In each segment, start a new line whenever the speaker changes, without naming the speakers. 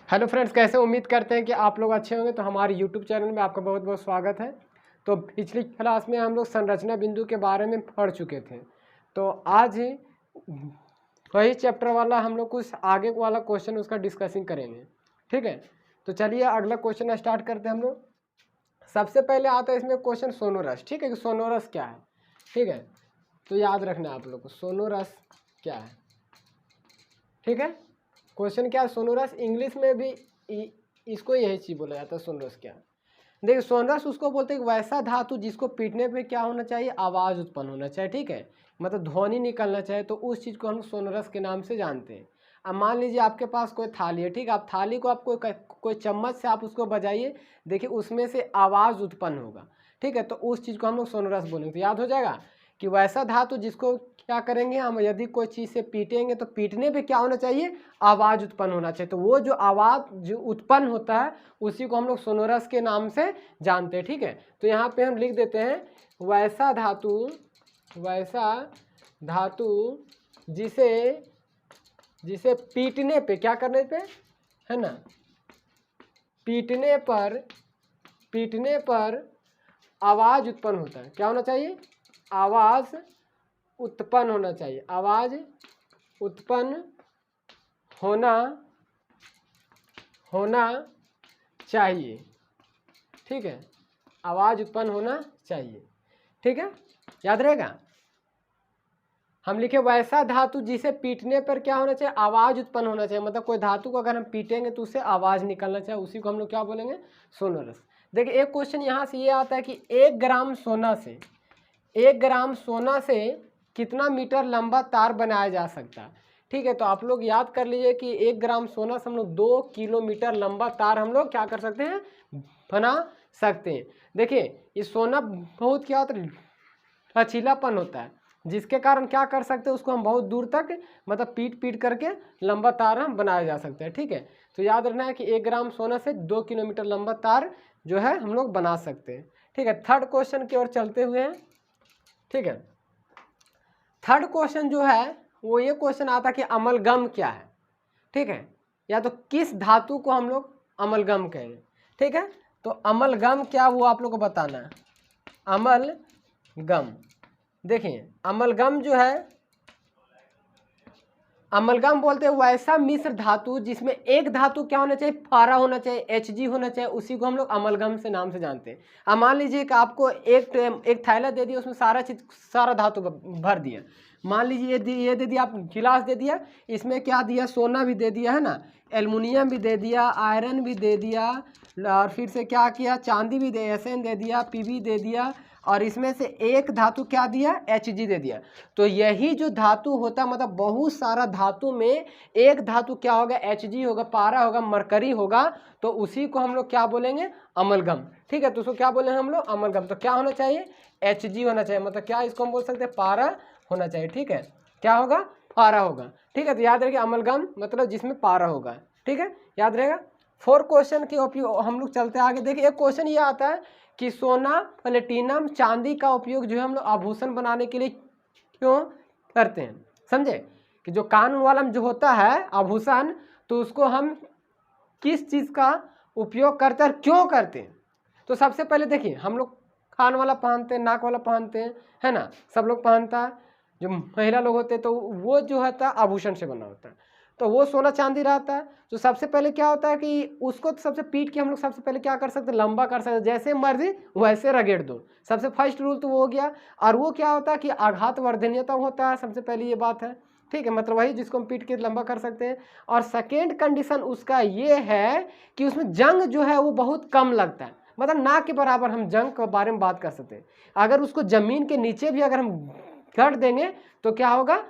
Hello friends, कैसे उम्मीद करते हैं कि आप लोग अच्छे होंगे। तो हमारे यूट्यूब चैनल में आपका बहुत बहुत स्वागत है। तो पिछली क्लास में हम लोग संरचना बिंदु के बारे में पढ़ चुके थे। तो आज वही चैप्टर वाला हम लोग कुछ आगे वाला क्वेश्चन उसका डिस्कसिंग करेंगे। ठीक है, तो चलिए अगला क्वेश्चन स्टार्ट करते हैं हम लोग। सबसे पहले आता है इसमें क्वेश्चन सोनोरस। ठीक है, कि सोनोरस क्या है। ठीक है, तो याद रखना आप लोग को सोनोरस क्या है। ठीक है, क्वेश्चन क्या है सोनोरस। इंग्लिश में भी इसको यही चीज़ बोला जाता है सोनोरस क्या। देखिए, सोनोरस उसको बोलते हैं वैसा धातु जिसको पीटने पे क्या होना चाहिए, आवाज़ उत्पन्न होना चाहिए। ठीक है, मतलब ध्वनि निकलना चाहिए, तो उस चीज़ को हम सोनोरस के नाम से जानते हैं। अब मान लीजिए आपके पास कोई थाली है। ठीक है, आप थाली को आप कोई चम्मच से आप उसको बजाइए, देखिए उसमें से आवाज़ उत्पन्न होगा। ठीक है, तो उस चीज़ को हम लोग सोनोरस बोलेंगे। तो याद हो जाएगा कि वैसा धातु जिसको क्या करेंगे हम, यदि कोई चीज़ से पीटेंगे तो पीटने पे क्या होना चाहिए, आवाज़ उत्पन्न होना चाहिए। तो वो जो आवाज़ जो उत्पन्न होता है उसी को हम लोग सोनोरस के नाम से जानते हैं। ठीक है, तो यहाँ पे हम लिख देते हैं वैसा धातु जिसे पीटने पे क्या करने पे है ना, पीटने पर आवाज़ उत्पन्न होता है। क्या होना चाहिए, आवाज़ उत्पन्न होना चाहिए। आवाज़ उत्पन्न होना चाहिए। ठीक है, आवाज़ उत्पन्न होना चाहिए। ठीक है, याद रहेगा। हम लिखे वैसा धातु जिसे पीटने पर क्या होना चाहिए, आवाज़ उत्पन्न होना चाहिए। मतलब कोई धातु को अगर हम पीटेंगे तो उससे आवाज़ निकलना चाहिए, उसी को हम लोग क्या बोलेंगे, सोनोरस। देखिए, एक क्वेश्चन यहाँ से ये आता है कि 1 ग्राम सोना से कितना मीटर लंबा तार बनाया जा सकता है। ठीक है, तो आप लोग याद कर लीजिए कि 1 ग्राम सोना से हम लोग 2 किलोमीटर लंबा तार हम लोग क्या कर सकते हैं, बना सकते हैं। देखिए, ये सोना बहुत क्या होता है, लचीलापन होता है, जिसके कारण क्या कर सकते हैं, उसको हम बहुत दूर तक मतलब पीट करके लंबा तार हम बनाया जा सकते हैं। ठीक है, तो याद रखना है कि 1 ग्राम सोना से 2 किलोमीटर लंबा तार जो है हम लोग बना सकते हैं। ठीक है, थर्ड क्वेश्चन की ओर चलते हुए हैं। ठीक है, थर्ड क्वेश्चन जो है वो ये क्वेश्चन आता है कि अमलगम क्या है। ठीक है, या तो किस धातु को हम लोग अमलगम कहें। ठीक है, तो अमलगम क्या वो आप लोग को बताना है। अमलगम, देखिए अमलगम जो है, अमलगम बोलते हैं वैसा मिश्र धातु जिसमें एक धातु क्या होना चाहिए, फारा होना चाहिए, Hg होना चाहिए, उसी को हम लोग अमलगम से नाम से जानते हैं। अब मान लीजिए कि आपको एक थैला दे दिया, उसमें सारा धातु भर दिया। मान लीजिए ये दे दिया, आप गिलास दे दिया, इसमें क्या दिया, सोना भी दे दिया है ना, एल्युमिनियम भी दे दिया, आयरन भी दे दिया, और फिर से क्या किया, चांदी भी SN दे दिया, Pb दे दिया, और इसमें से एक धातु क्या दिया, Hg दे दिया। तो यही जो धातु होता है, मतलब बहुत सारा धातु में एक धातु क्या होगा, Hg होगा, पारा होगा, मरकरी होगा, तो उसी को हम लोग क्या बोलेंगे, अमलगम। ठीक है, तो उसको क्या बोलेंगे हम लोग, अमलगम। तो क्या होना चाहिए, Hg होना चाहिए, मतलब क्या इसको हम बोल सकते हैं, पारा होना चाहिए। ठीक है, क्या होगा, पारा होगा। ठीक है, तो याद रखिए अमलगम मतलब जिसमें पारा होगा। ठीक है, याद रहेगा। 4 क्वेश्चन के उपयोग हम लोग चलते आगे। देखिए, एक क्वेश्चन ये आता है कि सोना, प्लेटिनम, चांदी का उपयोग जो है हम लोग आभूषण बनाने के लिए क्यों करते हैं। समझे कि जो कान वाला जो होता है आभूषण, तो उसको हम किस चीज़ का उपयोग करते हैं और क्यों करते हैं। तो सबसे पहले देखिए, हम लोग कान वाला पहनते हैं, नाक वाला पहनते हैं, है ना, सब लोग पहनता है। जो महिला लोग होते हैं तो वो जो होता है आभूषण से बना होता है, तो वो सोना चांदी रहता है। तो सबसे पहले क्या होता है कि उसको सबसे पीट के हम लोग सबसे पहले क्या कर सकते हैं, लंबा कर सकते हैं, जैसे मर्जी वैसे रगेड़ दो। सबसे फर्स्ट रूल तो वो हो गया। और वो क्या होता है कि आघात वर्धनीयता होता है, सबसे पहले ये बात है। ठीक है, मतलब वही जिसको हम पीट के लंबा कर सकते हैं। और सेकेंड कंडीशन उसका ये है कि उसमें जंग जो है वो बहुत कम लगता है, मतलब ना के बराबर हम जंग के बारे में बात कर सकते हैं। अगर उसको जमीन के नीचे भी अगर हम कर देंगे तो क्या होगा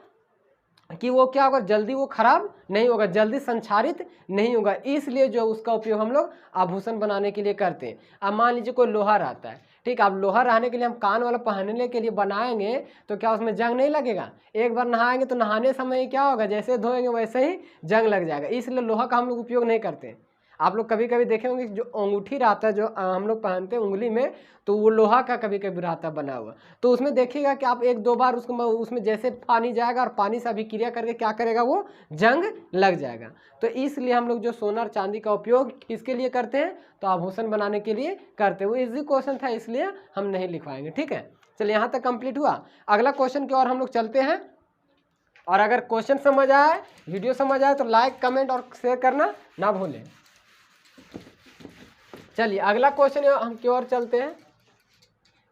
कि वो क्या होगा, जल्दी वो खराब नहीं होगा, जल्दी संक्षारित नहीं होगा। इसलिए जो उसका उपयोग हम लोग आभूषण बनाने के लिए करते हैं। अब मान लीजिए कोई लोहा रहता है, ठीक है, अब लोहा रहने के लिए हम कान वाला पहनने के लिए बनाएंगे, तो क्या उसमें जंग नहीं लगेगा। एक बार नहाएंगे तो नहाने समय क्या होगा, जैसे धोएंगे वैसे ही जंग लग जाएगा, इसलिए लोहा का हम लोग उपयोग नहीं करते। आप लोग कभी कभी देखे होंगे जो अंगूठी रहता है जो हम लोग पहनते हैं उंगली में, तो वो लोहा का कभी कभी रहता है बना हुआ, तो उसमें देखिएगा कि आप 1-2 बार उसको उसमें जैसे पानी जाएगा और पानी से अभिक्रिया करके क्या करेगा, वो जंग लग जाएगा। तो इसलिए हम लोग जो सोना और चांदी का उपयोग किसके लिए करते हैं, तो आभूषण बनाने के लिए करते हैं। वो इजी क्वेश्चन था इसलिए हम नहीं लिखवाएंगे, ठीक है। चलिए यहाँ तक कंप्लीट हुआ। अगला क्वेश्चन की ओर हम लोग चलते हैं। और अगर क्वेश्चन समझ आए, वीडियो समझ आए तो लाइक कमेंट और शेयर करना ना भूलें। चलिए अगला क्वेश्चन हम की ओर चलते हैं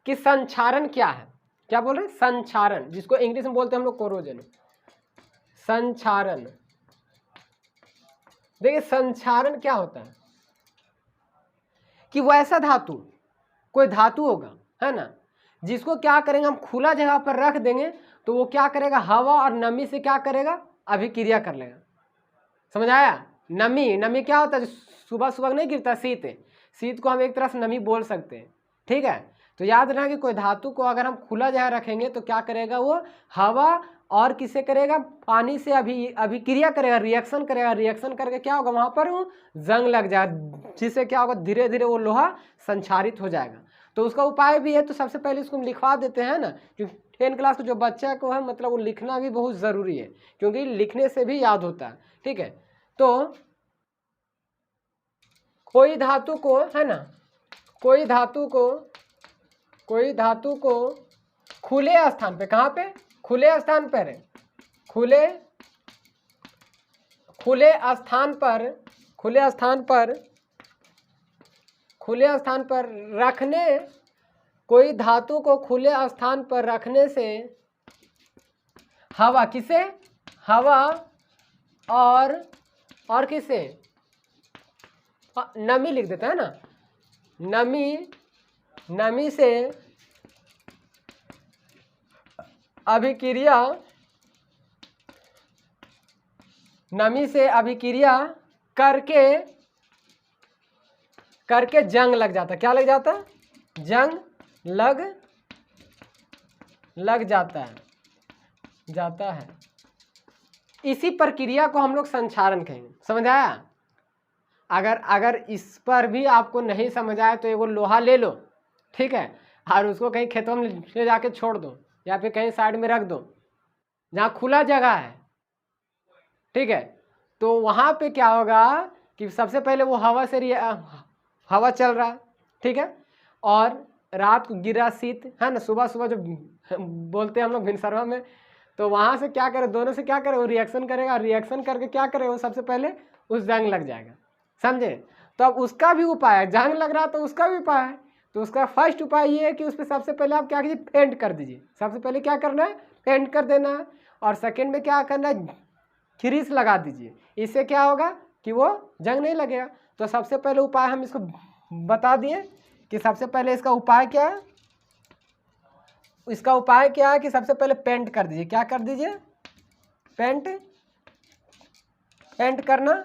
कि संक्षारण क्या है। क्या बोल रहे हैं, संक्षारण, जिसको इंग्लिश में बोलते हैं हम लोग कोरोजन। संक्षारण, देखिए संक्षारण क्या होता है कि वैसा धातु, कोई धातु होगा है ना, जिसको क्या करेंगे हम खुला जगह पर रख देंगे तो वो क्या करेगा, हवा और नमी से क्या करेगा, अभिक्रिया कर लेगा। समझ आया। नमी क्या होता है, सुबह सुबह नहीं गिरता शीत, शीत को हम एक तरह से नमी बोल सकते हैं, ठीक है। तो याद रखना कि कोई धातु को अगर हम खुला जगह रखेंगे तो क्या करेगा, वो हवा और किसे करेगा, पानी से अभिक्रिया करेगा, रिएक्शन करेगा, रिएक्शन करके क्या होगा, वहाँ पर वो जंग लग जाएगा, जिससे क्या होगा, धीरे धीरे वो लोहा संक्षारित हो जाएगा। तो उसका उपाय भी है, तो सबसे पहले इसको हम लिखवा देते हैं ना, क्योंकि 10 क्लास का जो बच्चा को है मतलब वो लिखना भी बहुत ज़रूरी है, क्योंकि लिखने से भी याद होता है, ठीक है। तो कोई धातु को है ना, कोई धातु को खुले स्थान पे, कहाँ पे, खुले स्थान पर है, खुले स्थान पर रखने, कोई धातु को खुले स्थान पर रखने से हवा, किसे, हवा और किसे, नमी लिख देता है ना, नमी से अभिक्रिया करके जंग लग जाता है। क्या लग जाता है, जंग लग जाता है। इसी प्रक्रिया को हम लोग संक्षारण कहेंगे। समझ आया। अगर इस पर भी आपको नहीं समझ आया तो एगो लोहा ले लो, ठीक है, और उसको कहीं खेतों में ले जाके छोड़ दो या फिर कहीं साइड में रख दो जहाँ खुला जगह है, ठीक है। तो वहाँ पे क्या होगा कि सबसे पहले वो हवा चल रहा है, ठीक है, और रात को गिरा शीत है ना, सुबह सुबह जो बोलते हैं हम लोग भिनसरवा में, तो वहाँ से क्या करे, दोनों से क्या करे, वो रिएक्शन करेगा, रिएक्शन करके क्या करे, वो सबसे पहले उस जंग लग जाएगा। समझे। तो अब उसका भी उपाय है, जंग लग रहा तो उसका भी उपाय है। तो उसका फर्स्ट उपाय ये है कि उस पर सबसे पहले आप क्या कीजिए, पेंट कर दीजिए। सबसे पहले क्या करना है, पेंट कर देना है। और सेकेंड में क्या करना है, ग्रीस लगा दीजिए। इससे क्या होगा कि वो जंग नहीं लगेगा। तो सबसे पहले उपाय हम इसको बता दिए कि सबसे पहले इसका उपाय क्या है। इसका उपाय क्या है कि सबसे पहले पेंट कर दीजिए। क्या कर दीजिए, पेंट करना।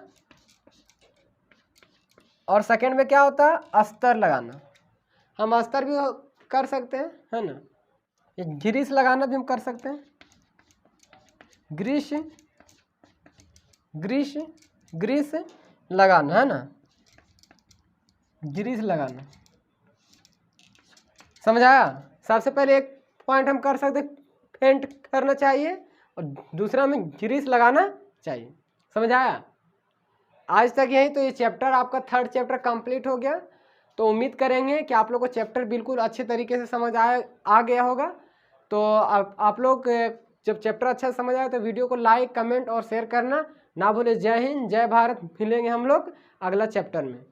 और सेकेंड में क्या होता है, अस्तर लगाना। हम अस्तर भी कर सकते हैं, है ना। ये ग्रीस लगाना भी हम कर सकते हैं। ग्रीस लगाना, है ना, ग्रीस लगाना। समझ आया। सबसे पहले एक पॉइंट हम कर सकते, पेंट करना चाहिए, और दूसरा में ग्रीस लगाना चाहिए। समझ आया। आज तक यही। तो ये चैप्टर आपका 3rd चैप्टर कंप्लीट हो गया। तो उम्मीद करेंगे कि आप लोग को चैप्टर बिल्कुल अच्छे तरीके से समझ आ गया होगा। तो आप लोग जब चैप्टर अच्छा समझ आए तो वीडियो को लाइक कमेंट और शेयर करना ना भूले। जय हिंद, जय भारत। मिलेंगे हम लोग अगला चैप्टर में।